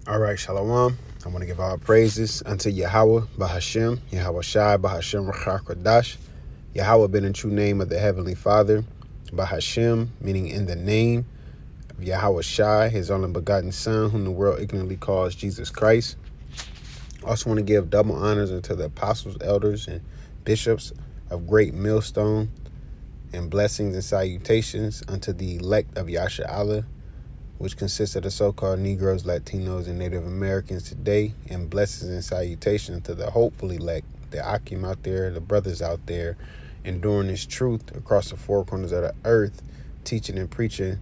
All right, Shalom. I want to give all praises unto Yahawah, BAHASHAM, YAHAWASHI, BAHASHAM, QADASH. Yahawah being the true name of the Heavenly Father. BAHASHAM, meaning in the name of YAHAWASHI, his only begotten Son, whom the world ignorantly calls Jesus Christ. Also want to give double honors unto the apostles, elders, and bishops of Great Millstone, and blessings and salutations unto the elect of Yasha'Allah, which consists of the so-called Negroes, Latinos, and Native Americans today, and blessings and salutations to the hopeful elect, the Akim out there, the brothers out there, enduring this truth across the four corners of the earth, teaching and preaching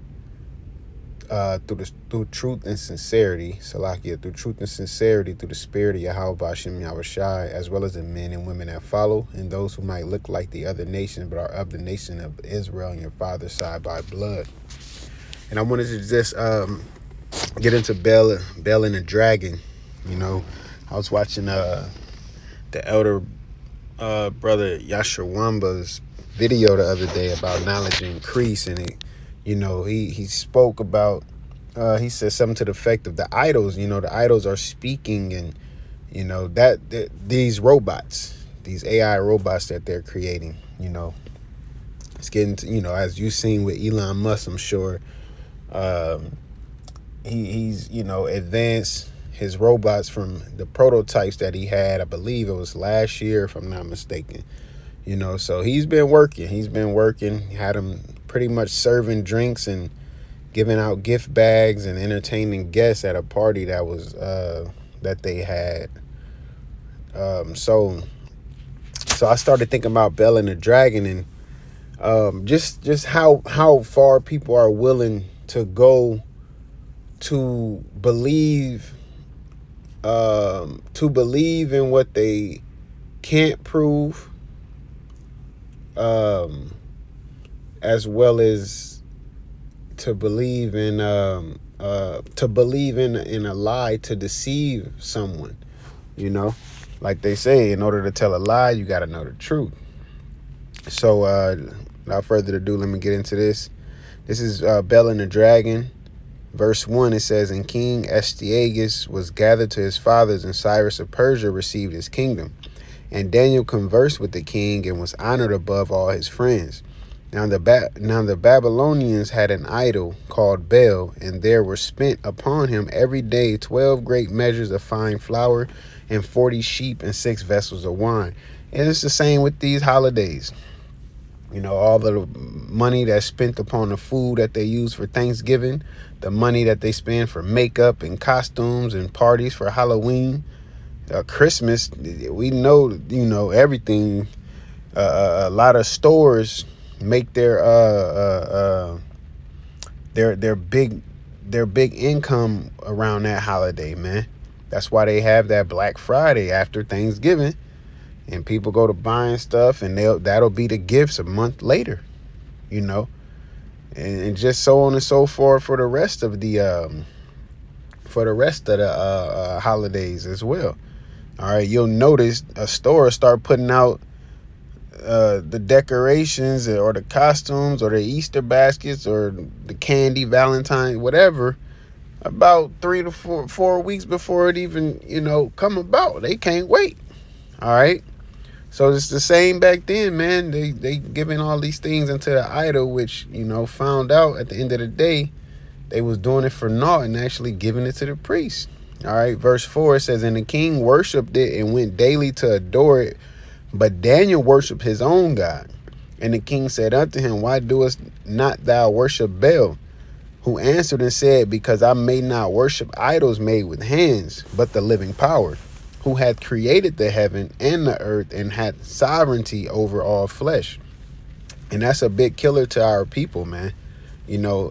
through truth and sincerity, Salakia, through truth and sincerity, through the spirit of Yahawah, BAHASHAM, YAHAWASHI, as well as the men and women that follow, and those who might look like the other nations, but are of the nation of Israel and your father's side by blood. And I wanted to just get into Bell and the Dragon. You know, I was watching the elder brother Yashawamba's video the other day about knowledge increase, and he spoke about he said something to the effect of the idols. You know, the idols are speaking, and that these robots, these AI robots that they're creating. It's getting to, as you've seen with Elon Musk, I'm sure. He's advanced his robots from the prototypes that he had. I believe it was last year, if I'm not mistaken. So he's been working. Had him pretty much serving drinks and giving out gift bags and entertaining guests at a party that was that they had. So I started thinking about Bell and the Dragon, and just how far people are willing to go to believe in what they can't prove, as well as to believe in a lie to deceive someone. Like they say, in order to tell a lie, you got to know the truth. So without further ado, let me get into this. This is Bell and the Dragon, verse 1. It says, "And King Astyages was gathered to his fathers, and Cyrus of Persia received his kingdom. And Daniel conversed with the king and was honored above all his friends. Now the Babylonians had an idol called Bel, and there were spent upon him every day 12 great measures of fine flour, and 40 sheep, and 6 vessels of wine." And it's the same with these holidays. All the money that's spent upon the food that they use for Thanksgiving, the money that they spend for makeup and costumes and parties for Halloween, Christmas. We know, everything. A lot of stores make their big income around that holiday, man. That's why they have that Black Friday after Thanksgiving. And people go to buying stuff, and that'll be the gifts a month later, and just so on and so forth for the rest of the holidays as well. All right, you'll notice a store start putting out the decorations or the costumes or the Easter baskets or the candy, Valentine, whatever, about 3 to 4 weeks before it even come about. They can't wait. All right. So it's the same back then, man. They giving all these things into the idol, which, found out at the end of the day, they was doing it for naught and actually giving it to the priest. All right, verse 4, it says, "And the king worshipped it and went daily to adore it. But Daniel worshipped his own God. And the king said unto him, Why doest not thou worship Baal? Who answered and said, Because I may not worship idols made with hands, but the living power, who hath created the heaven and the earth, and hath sovereignty over all flesh." And that's a big killer to our people, man.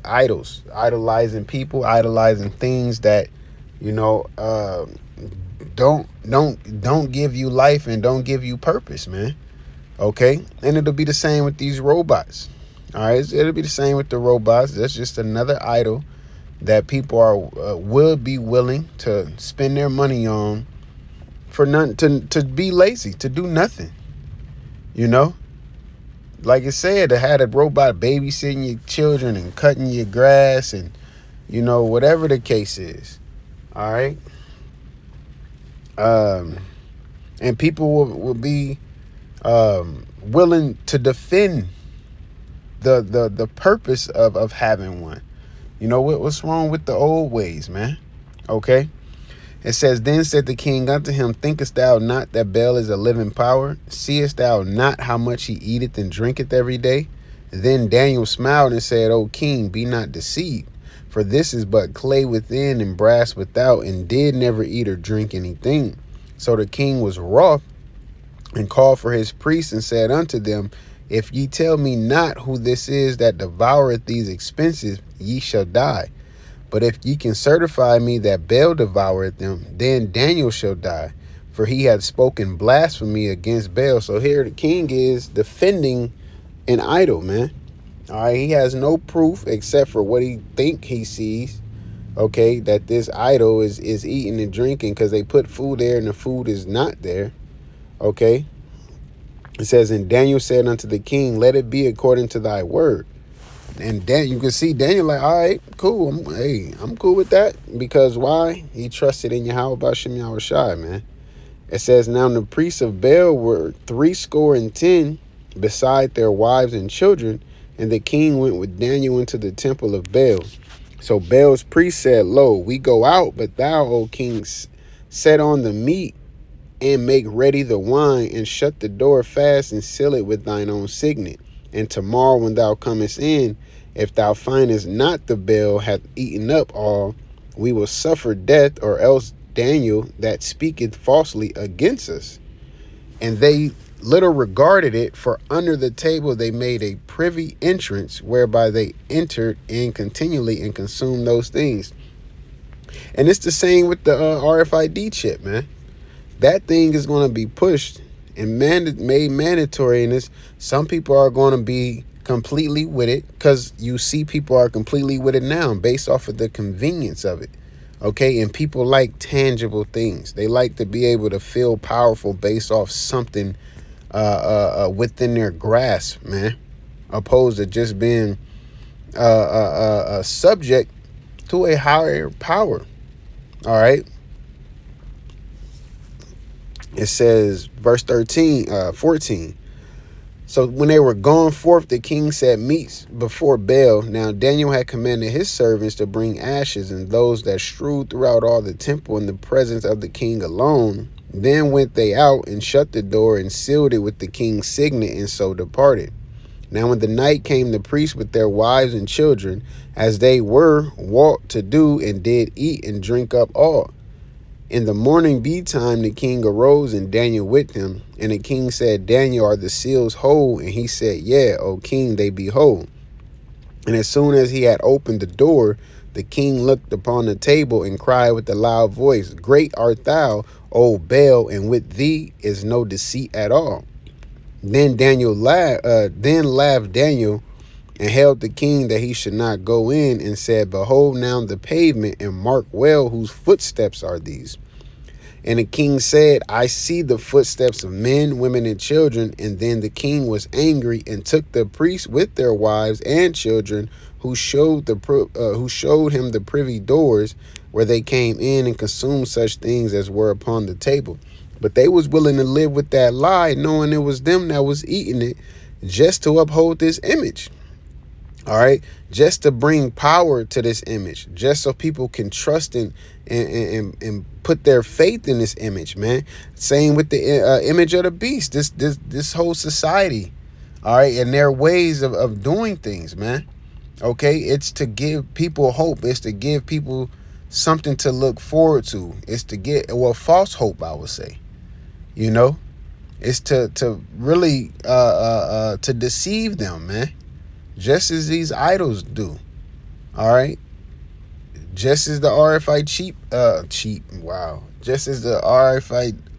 Idols, idolizing people, idolizing things that, don't give you life and don't give you purpose, man. Okay. And it'll be the same with these robots. All right. It'll be the same with the robots. That's just another idol that people are will be willing to spend their money on for nothing, to be lazy, to do nothing. Like I said, to have a robot babysitting your children and cutting your grass and, whatever the case is. All right. And people will be willing to defend the purpose of having one. You know what's wrong with the old ways, man? Okay. It says, then said the king unto him, thinkest thou not that Baal is a living power? Seest thou not how much he eateth and drinketh every day? Then Daniel smiled and said, O king, be not deceived, for this is but clay within and brass without, and did never eat or drink anything. So the king was wroth and called for his priests and said unto them, if ye tell me not who this is that devoureth these expenses, ye shall die. But if ye can certify me that Baal devoureth them, then Daniel shall die, for he hath spoken blasphemy against Baal. So here the king is defending an idol, man. All right, he has no proof except for what he think he sees. Okay, that this idol is eating and drinking because they put food there and the food is not there. Okay, it says, and Daniel said unto the king, let it be according to thy word. And then you can see Daniel like, all right, cool. I'm cool with that. Because why? He trusted in YAHAWASHI, man. It says, now the priests of Baal were 70 beside their wives and children. And the king went with Daniel into the temple of Baal. So Baal's priest said, lo, we go out, but thou, O king, set on the meat and make ready the wine and shut the door fast and seal it with thine own signet. And tomorrow when thou comest in, if thou findest not the Baal hath eaten up all, we will suffer death, or else Daniel that speaketh falsely against us. And they little regarded it, for under the table they made a privy entrance, whereby they entered in continually and consumed those things. And it's the same with the RFID chip, man. That thing is going to be pushed and made mandatory, and some people are going to be completely with it, because you see people are completely with it now based off of the convenience of it. Okay, and people like tangible things. They like to be able to feel powerful based off something within their grasp, man, opposed to just being subject to a higher power. All right. It says, verse 14. So when they were gone forth, the king set meats before Baal. Now Daniel had commanded his servants to bring ashes, and those that strewed throughout all the temple in the presence of the king alone. Then went they out and shut the door and sealed it with the king's signet, and so departed. Now when the night came, the priests with their wives and children, as they were wont to do, and did eat and drink up all. In the morning betime, the king arose, and Daniel with him. And the king said, Daniel, are the seals whole? And he said, yeah, O king, they be whole. And as soon as he had opened the door, the king looked upon the table and cried with a loud voice, great art thou, O Baal, and with thee is no deceit at all. Then laughed Daniel, and held the king that he should not go in, and said, behold now the pavement, and mark well whose footsteps are these. And the king said, I see the footsteps of men, women, and children. And then the king was angry, and took the priests with their wives and children, who showed him the privy doors, where they came in and consumed such things as were upon the table. But they was willing to live with that lie, knowing it was them that was eating it, just to uphold this image. All right, just to bring power to this image, just so people can trust and put their faith in this image, man. Same with the image of the beast, this whole society, all right, and their ways of doing things, man. Okay, it's to give people hope. It's to give people something to look forward to. It's to get, well, false hope, I would say. You know, it's to really to deceive them, man. Just as these idols do. All right. Just as the Just as the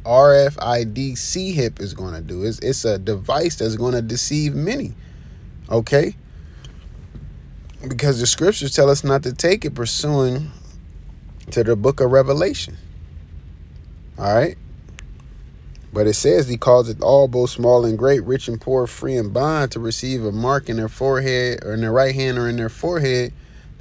RFID C-hip is going to do. It's a device that's going to deceive many. Okay. Because the scriptures tell us not to take it, pursuing to the book of Revelation. All right. But it says he calls it all, both small and great, rich and poor, free and bond, to receive a mark in their forehead, or in their right hand, or in their forehead,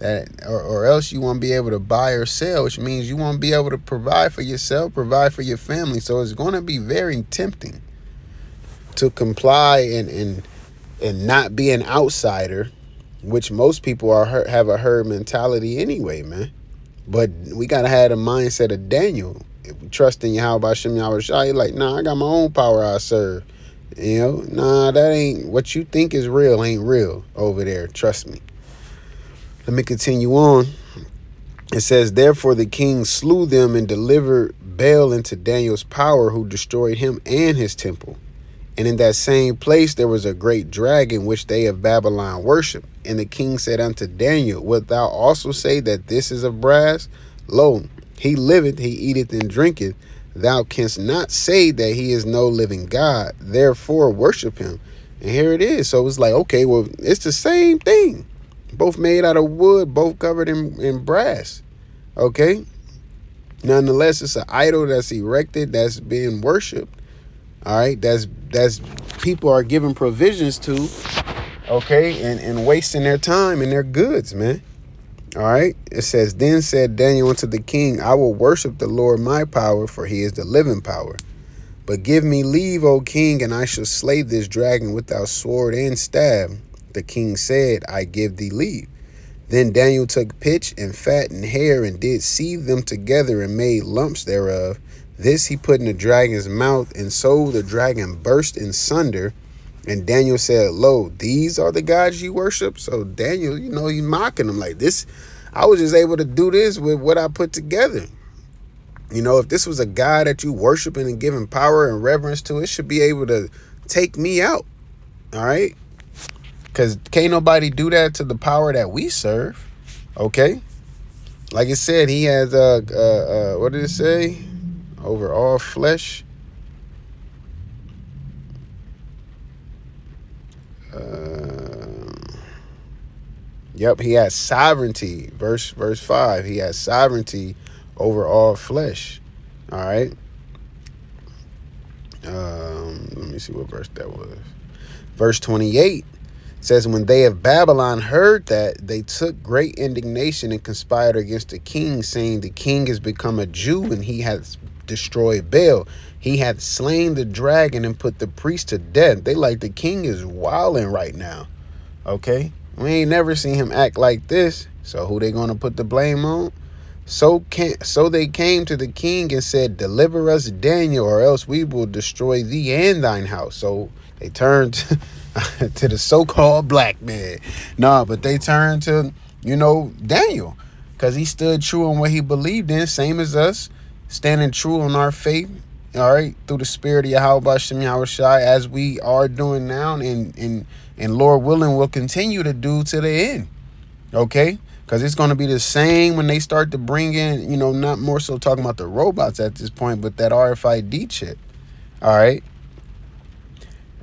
or else you won't be able to buy or sell, which means you won't be able to provide for yourself, provide for your family. So it's going to be very tempting to comply and not be an outsider, which most people have a herd mentality anyway, man. But we gotta have the mindset of Daniel. If we trust in YAHAWASHI, YAHAWASHI, you're like, nah, I got my own power I serve. You know, nah, that ain't what you think is real, ain't real over there. Trust me. Let me continue on. It says, therefore the king slew them and delivered Baal into Daniel's power, who destroyed him and his temple. And in that same place there was a great dragon, which they of Babylon worship. And the king said unto Daniel, wilt thou also say that this is of brass? Lo, he liveth, he eateth and drinketh. Thou canst not say that he is no living God. Therefore worship him. And here it is. So it's like, okay, well, it's the same thing. Both made out of wood, both covered in brass. Okay? Nonetheless, it's an idol that's erected, that's being worshipped. All right, that's people are giving provisions to, okay, and wasting their time and their goods, man. All right, it says, then said Daniel unto the king, I will worship the Lord my power, for he is the living power. But give me leave, O king, and I shall slay this dragon without sword and stab. The king said, I give thee leave. Then Daniel took pitch and fat and hair, and did seethe them together, and made lumps thereof. This he put in the dragon's mouth, and so the dragon burst in sunder. And Daniel said, lo, these are the gods you worship. So Daniel, you know, he's mocking them like this. I was just able to do this with what I put together. You know, if this was a God that you worshiping and giving power and reverence to, it should be able to take me out. All right. Because can't nobody do that to the power that we serve. Okay. Like it said, he has, what did it say? Over all flesh. Yep, he has sovereignty. Verse 5. He has sovereignty over all flesh. All right. Let me see what verse that was. Verse 28 says, when they of Babylon heard that, they took great indignation and conspired against the king, saying, the king is become a Jew, and he hath destroyed Baal. He hath slain the dragon and put the priest to death. They like, the king is wilding right now. Okay, we ain't never seen him act like this. So who they gonna put the blame on? So they came to the king and said, deliver us Daniel, or else we will destroy thee and thine house. So they turned to the so-called black man. Nah, but they turned to, you know, Daniel, because he stood true on what he believed in, same as us, standing true on our faith, all right, through the spirit of YAHAWASHI, YAHAWASHI, as we are doing now, and Lord willing will continue to do to the end. Okay, because it's going to be the same when they start to bring in, you know, not more so talking about the robots at this point, but that RFID chip. All right.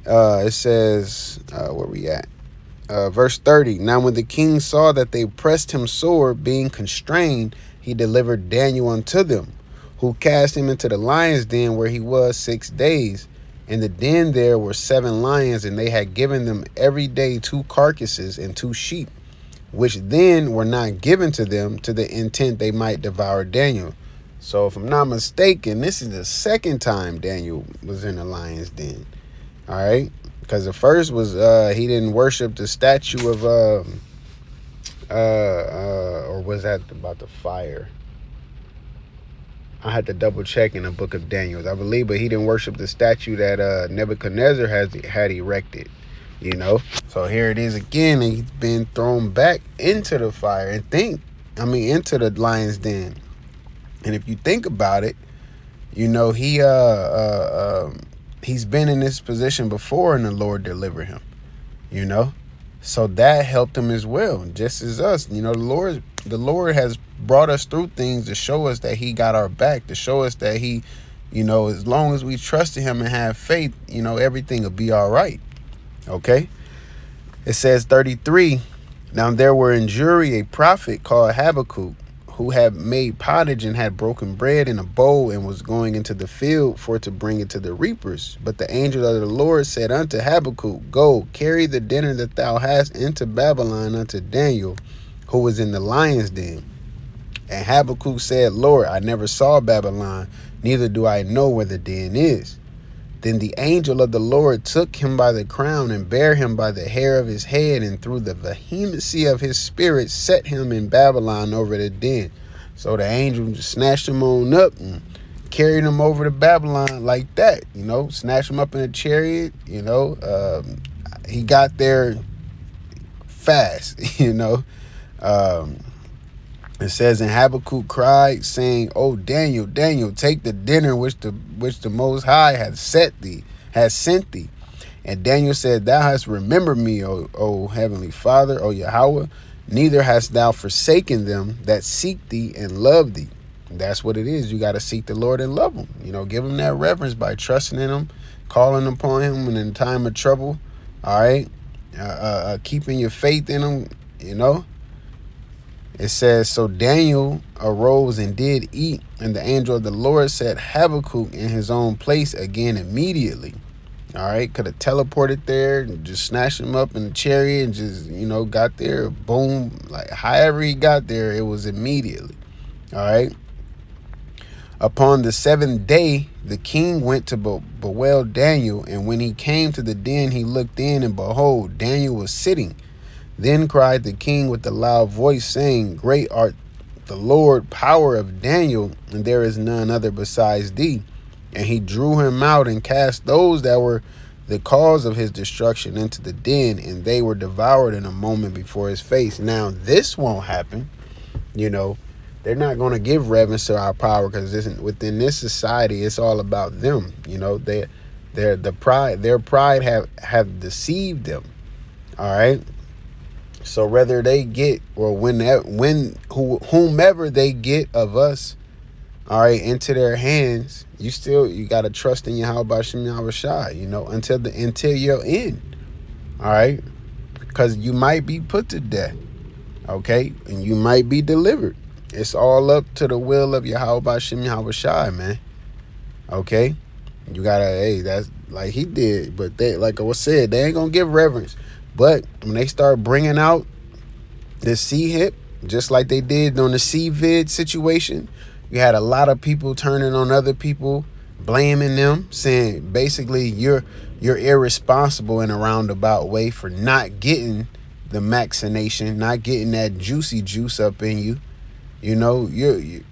It says, where we at? Verse 30. Now when the king saw that they pressed him sore, being constrained, he delivered Daniel unto them, who cast him into the lion's den, where he was 6 days. In the den there were 7 lions, and they had given them every day 2 carcasses and 2 sheep, which then were not given to them, to the intent they might devour Daniel. So if I'm not mistaken, this is the second time Daniel was in the lion's den. All right, because the first was he didn't worship the statue of or was that about the fire? I had to double check in the book of Daniel, I believe, but he didn't worship the statue that Nebuchadnezzar had erected. You know, so here it is again, and he's been thrown back into the fire, and into the lion's den. And if you think about it, you know, he's been in this position before, and the Lord delivered him, you know, so that helped him as well, just as us. You know, the Lord has brought us through things to show us that he got our back, to show us that he, you know, as long as we trust in him and have faith, you know, everything will be all right. Okay. It says 33. Now there were in Jewry a prophet called Habakkuk, who had made pottage and had broken bread in a bowl, and was going into the field for to bring it to the reapers. But the angel of the Lord said unto Habakkuk, go, carry the dinner that thou hast into Babylon unto Daniel, who was in the lion's den. And Habakkuk said, Lord, I never saw Babylon, neither do I know where the den is. Then the angel of the Lord took him by the crown and bare him by the hair of his head, and through the vehemency of his spirit set him in Babylon over the den. So the angel just snatched him on up and carried him over to Babylon like that, snatched him up in a chariot, he got there fast, It says, and Habakkuk cried, saying, O Daniel, Daniel, take the dinner which the Most High has sent thee. And Daniel said, Thou hast remembered me, O Heavenly Father, O Yahawah, neither hast thou forsaken them that seek thee and love thee. And that's what it is. You got to seek the Lord and love him. Give him that reverence by trusting in him, calling upon him when in time of trouble. All right. Keeping your faith in him, It says, so Daniel arose and did eat, and the angel of the Lord set Habakkuk in his own place again immediately. All right, could have teleported there and just snatched him up in the chariot and just, got there, boom, like however he got there, it was immediately. All right. Upon the 7th day, the king went to bewail Daniel, and when he came to the den, he looked in, and behold, Daniel was sitting. Then cried the king with a loud voice, saying, Great art the Lord, power of Daniel, and there is none other besides thee. And he drew him out and cast those that were the cause of his destruction into the den, and they were devoured in a moment before his face. Now, this won't happen. They're not going to give reverence to our power, because within this society, it's all about them. Their pride have deceived them. All right. So whether they get, or whomever they get of us, all right, into their hands, you got to trust in YAHAWASHI, YAHAWASHI, until your end. All right. Because you might be put to death. Okay. And you might be delivered. It's all up to the will of YAHAWASHI, YAHAWASHI, man. Okay? You gotta, that's like he did. But they, like I said, they ain't gonna give reverence. But when they start bringing out the C-hip, just like they did on the C-vid situation, you had a lot of people turning on other people, blaming them, saying basically you're irresponsible in a roundabout way for not getting the vaccination, not getting that juicy juice up in you. You're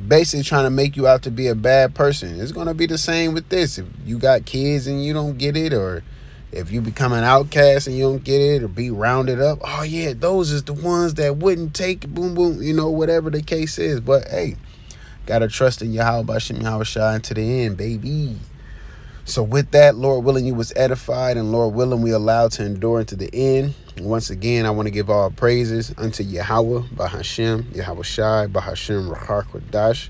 basically trying to make you out to be a bad person. It's going to be the same with this. If you got kids and you don't get it, or if you become an outcast and you don't get it, or be rounded up, oh yeah, those is the ones that wouldn't take it, boom, boom, whatever the case is. But hey, got to trust in YAHAWASHI, YAHAWASHI to the end, baby. So with that, Lord willing, you was edified, and Lord willing, we allowed to endure into the end. And once again, I want to give all praises unto Yahawah, BAHASHAM, YAHAWASHI, BAHASHAM, QADASH.